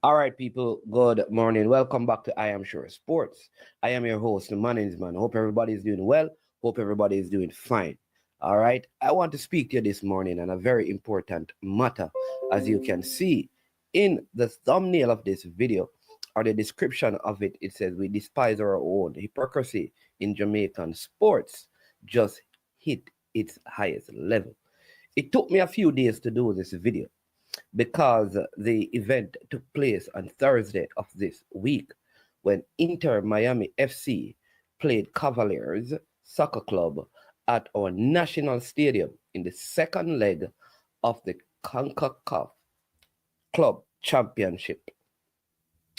All right, people, good morning. Welcome back to I Am Sure Sports. I am your host, my name is Man. Hope everybody is doing well. Hope everybody is doing fine. All right, I want to speak to you this morning on a very important matter. As you can see in the thumbnail of this video or the description of it, it says we despise our own hypocrisy in Jamaican sports just hit its highest level. It took me a few days to do this video because the event took place on Thursday of this week when Inter Miami FC played Cavaliers Soccer Club at our national stadium in the second leg of the CONCACAF Club Championship.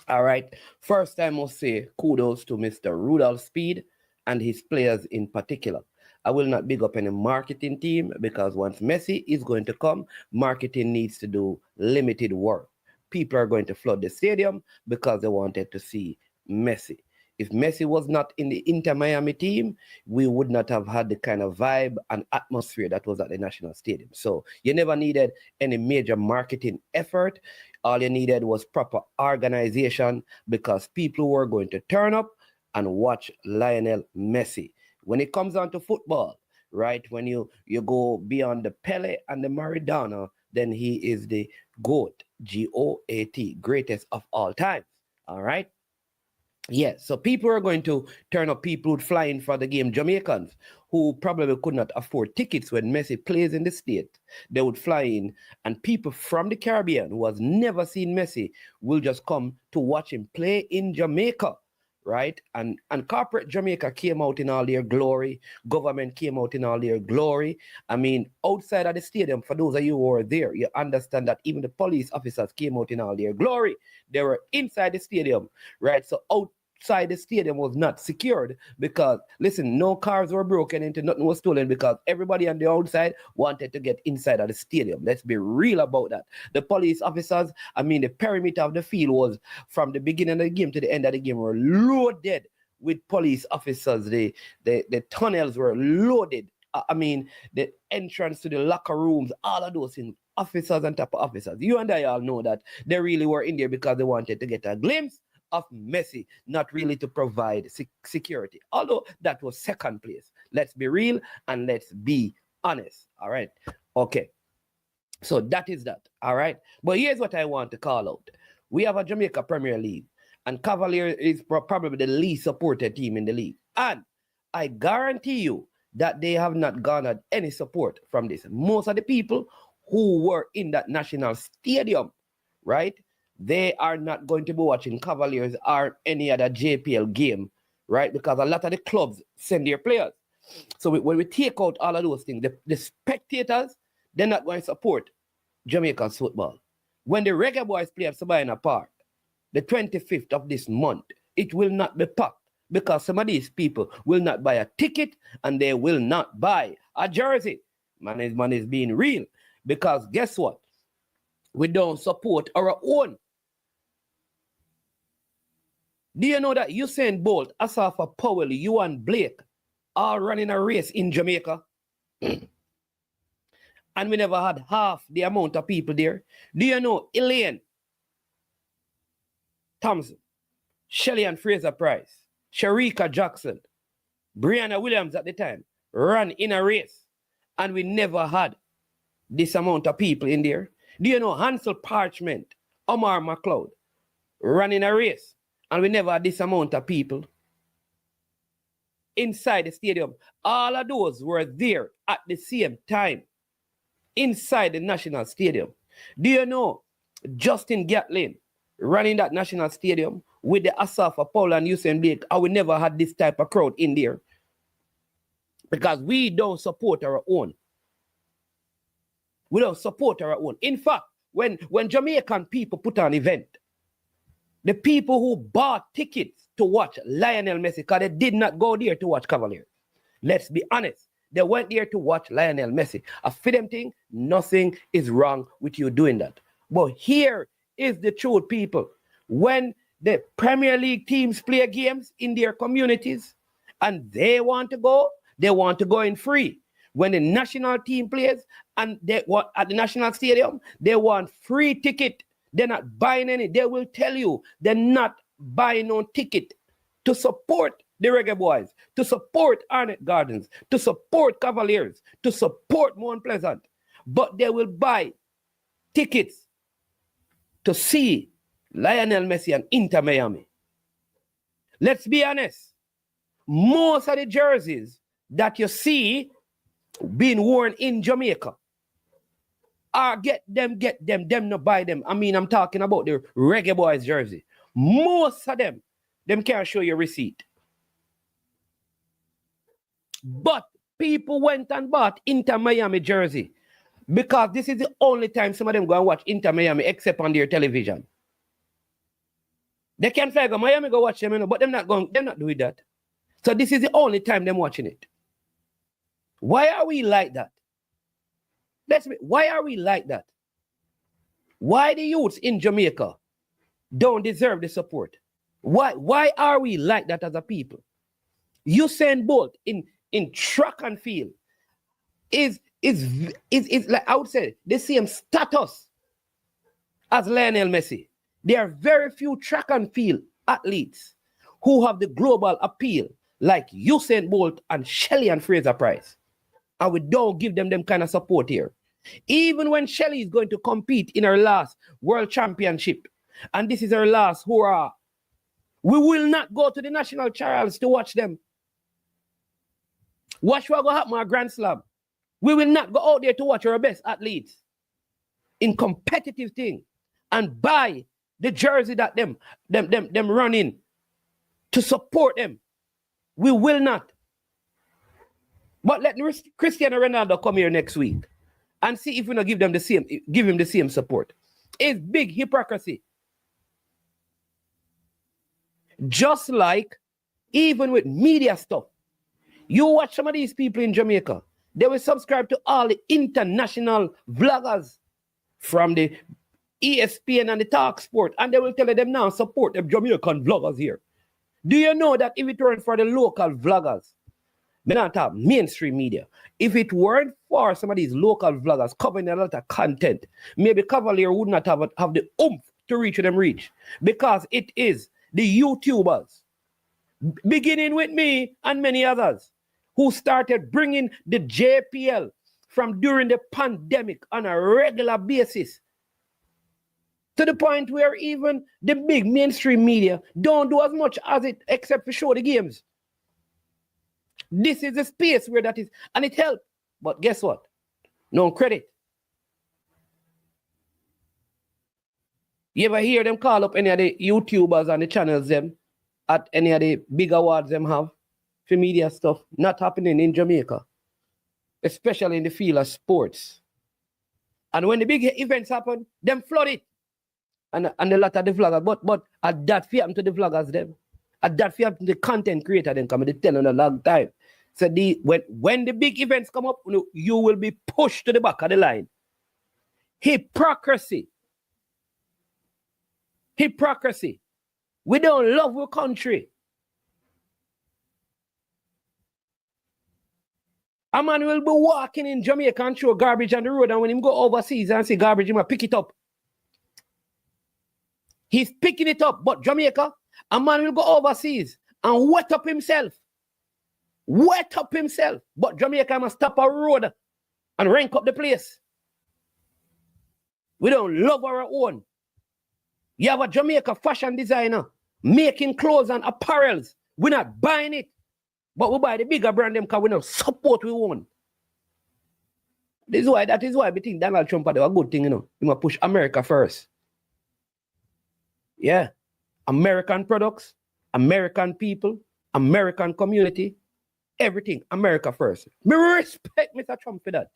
All right, first I must say kudos to Mr. Rudolph Speed and his players in particular. I will not big up any marketing team because once Messi is going to come, marketing needs to do limited work. People are going to flood the stadium because they wanted to see Messi. If Messi was not in the Inter Miami team, we would not have had the kind of vibe and atmosphere that was at the National Stadium. So you never needed any major marketing effort. All you needed was proper organization because people were going to turn up and watch Lionel Messi. When it comes down to football, right, when you go beyond the Pele and the Maradona, then he is the GOAT, G-O-A-T, greatest of all time. All right. Yeah, so people are going to turn up. People would fly in for the game. Jamaicans who probably could not afford tickets when Messi plays in the state, they would fly in, and people from the Caribbean who has never seen Messi will just come to watch him play in Jamaica, right? And corporate Jamaica came out in all their glory. Government came out in all their glory. I mean, outside of the stadium, for those of you who were there, you understand that even the police officers came out in all their glory. They were inside the stadium, right? So outside the stadium was not secured because, listen, no cars were broken into, nothing was stolen because everybody on the outside wanted to get inside of the stadium. Let's be real about that. The police officers, I mean, the perimeter of the field was from the beginning of the game to the end of the game were loaded with police officers. The tunnels were loaded. I mean, the entrance to the locker rooms, all of those things, officers on top of officers. You and I all know that they really were in there because they wanted to get a glimpse of Messi, not really to provide security. Although that was second place. Let's be real and let's be honest. All right. Okay. So that is that. All right. But here's what I want to call out. We have a Jamaica Premier League, and Cavaliers is probably the least supported team in the league. And I guarantee you that they have not garnered any support from this. Most of the people who were in that national stadium, right, they are not going to be watching Cavaliers or any other JPL game, right? Because a lot of the clubs send their players. So when we take out all of those things, the spectators, they're not going to support Jamaican football. When the Reggae Boys play at Sabina Park, the 25th of this month, it will not be packed because some of these people will not buy a ticket and they will not buy a jersey. Man is being real because guess what? We don't support our own. Do you know that Usain Bolt, Asafa Powell, Ewan Blake, all running a race in Jamaica? And we never had half the amount of people there. Do you know Elaine Thompson, Shelley and Fraser Price, Sharika Jackson, Brianna Williams at the time ran in a race, and we never had this amount of people in there? Do you know Hansel Parchment, Omar McLeod ran in a race, and we never had this amount of people inside the stadium? All of those were there at the same time inside the national stadium. Do you know Justin Gatlin running that national stadium with the Asafa Paul and Usain Blake? And we never had this type of crowd in there because we don't support our own. We don't support our own. In fact, when Jamaican people put on an event, the people who bought tickets to watch Lionel Messi, because they did not go there to watch Cavaliers. Let's be honest. They went there to watch Lionel Messi. A for them thing, nothing is wrong with you doing that. But here is the truth, people. When the Premier League teams play games in their communities and they want to go in free. When the national team plays and they want at the national stadium, they want free ticket. They're not buying any. They will tell you they're not buying no ticket to support the Reggae Boys, to support Arnett Gardens, to support Cavaliers, to support Mount Pleasant. But they will buy tickets to see Lionel Messi and Inter Miami. Let's be honest. Most of the jerseys that you see being worn in Jamaica are get them, not buy them. I mean, I'm talking about the Reggae Boys jersey. Most of them can't show you receipt. But people went and bought Inter Miami jersey because this is the only time some of them go and watch Inter Miami except on their television. They can fly go Miami go watch them, but they're not doing that. So this is the only time they're watching it. Why are we like that? Why are we like that? Why the youths in Jamaica don't deserve the support? Why are we like that as a people? Usain Bolt in track and field is like I would say the same status as Lionel Messi. There are very few track and field athletes who have the global appeal like Usain Bolt and Shelley and Fraser Price. And we don't give them kind of support here. Even when Shelley is going to compete in her last world championship, and this is her last hurrah, we will not go to the national trials to watch them. Watch what will happen at Grand Slam. We will not go out there to watch our best athletes in competitive thing and buy the jersey that them running to support them. We will not. But let Cristiano Ronaldo come here next week and see if we not give him the same support. It's big hypocrisy. Just like even with media stuff, you watch some of these people in Jamaica, they will subscribe to all the international vloggers from the ESPN and the Talk Sport, and they will tell them now support the Jamaican vloggers here. Do you know that if it weren't for the local vloggers, may not have mainstream media, if it weren't for some of these local vloggers covering a lot of content, maybe Cavalier would not have the oomph to reach them reach, because it is the YouTubers, beginning with me and many others, who started bringing the JPL from during the pandemic on a regular basis, to the point where even the big mainstream media don't do as much as it except for show the games. This is the space where that is, and it helped. But guess what? No credit. You ever hear them call up any of the YouTubers and the channels them at any of the big awards them have for media stuff? Not happening in Jamaica, especially in the field of sports. And when the big events happen, them flood it. And a lot of the vloggers, but at that fear happen to the vloggers them. At that fear happen to the content creator them come, they tell them a long time. So when the big events come up, you will be pushed to the back of the line. Hypocrisy. Hypocrisy. We don't love our country. A man will be walking in Jamaica and throw garbage on the road, and when him go overseas and see garbage, he might pick it up. He's picking it up, but Jamaica, a man will go overseas and wet up himself. Wet up himself. But Jamaica must stop a road and rank up the place. We don't love our own. You have a Jamaica fashion designer making clothes and apparels. We're not buying it. But we buy the bigger brand them because we don't support we own. That is why we think Donald Trump had a good thing, He must push America first. Yeah. American products, American people, American community, everything, America first. Me respect Mr. Trump for that.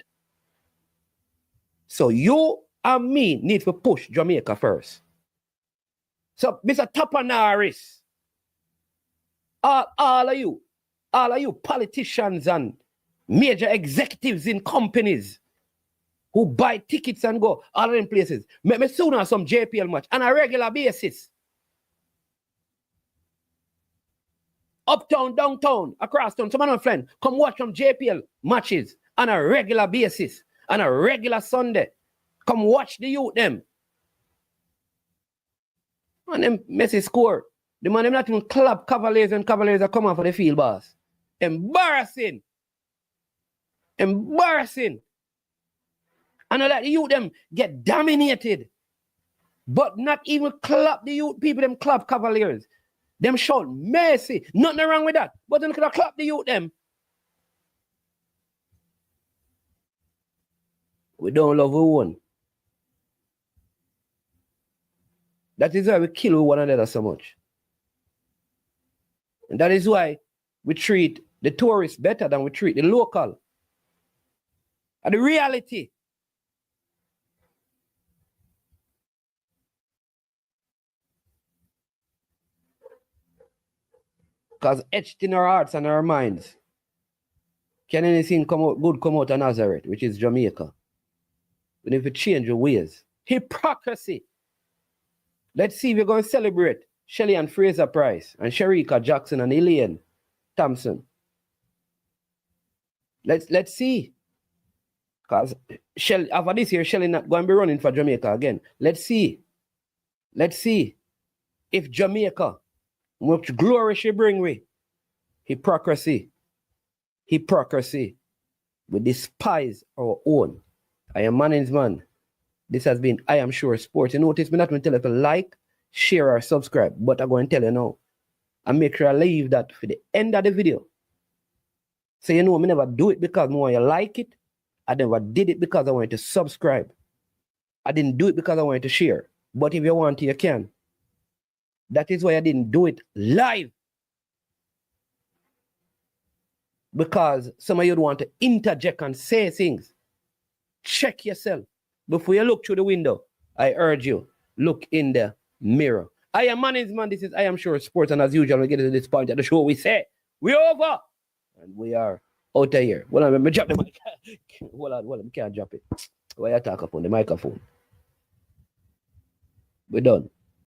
So you and me need to push Jamaica first. So Mr. Tapanaris, all of you politicians and major executives in companies who buy tickets and go all of them places, make me soon have some JPL match on a regular basis. Uptown, downtown, across town, some of my friends come watch some JPL matches on a regular basis, on a regular Sunday. Come watch the youth them. And them Messi score. The man them not even clap Cavaliers and Cavaliers are coming for the field, boss. Embarrassing. Embarrassing. I know that the youth them get dominated. But not even clap the youth people, them clap Cavaliers. Them shout Messi. Nothing wrong with that. But them could have clap the youth them. We don't love who won. That is why we kill one another so much. And that is why we treat the tourists better than we treat the local. And the reality. Because etched in our hearts and our minds, can anything come out of Nazareth, which is Jamaica? We need to change your ways. Hypocrisy. Let's see if we're going to celebrate Shelley and Fraser Price and Sharika Jackson and Elaine Thompson. Let's see. Because after this year, Shelley not going to be running for Jamaica again. Let's see. Let's see if Jamaica, much glory she bring with. Hypocrisy. Hypocrisy. We despise our own. I am Man's Man. This has been I Am Sure Sports. You notice me not going to tell you to like, share, or subscribe, but I'm going to tell you now. And make sure I leave that for the end of the video. So you know, I never do it because I want you to like it. I never did it because I wanted to subscribe. I didn't do it because I wanted to share. But if you want to, you can. That is why I didn't do it live. Because some of you want to interject and say things. Check yourself. Before you look through the window, I urge you, look in the mirror. I am Man's Man. This is I Am Sure Sports. And as usual, we get to this point of the show, we say, we're over. And we are out of here. Well, let me drop the mic. Hold on, we can't drop it. Why you talk upon the microphone? We're done.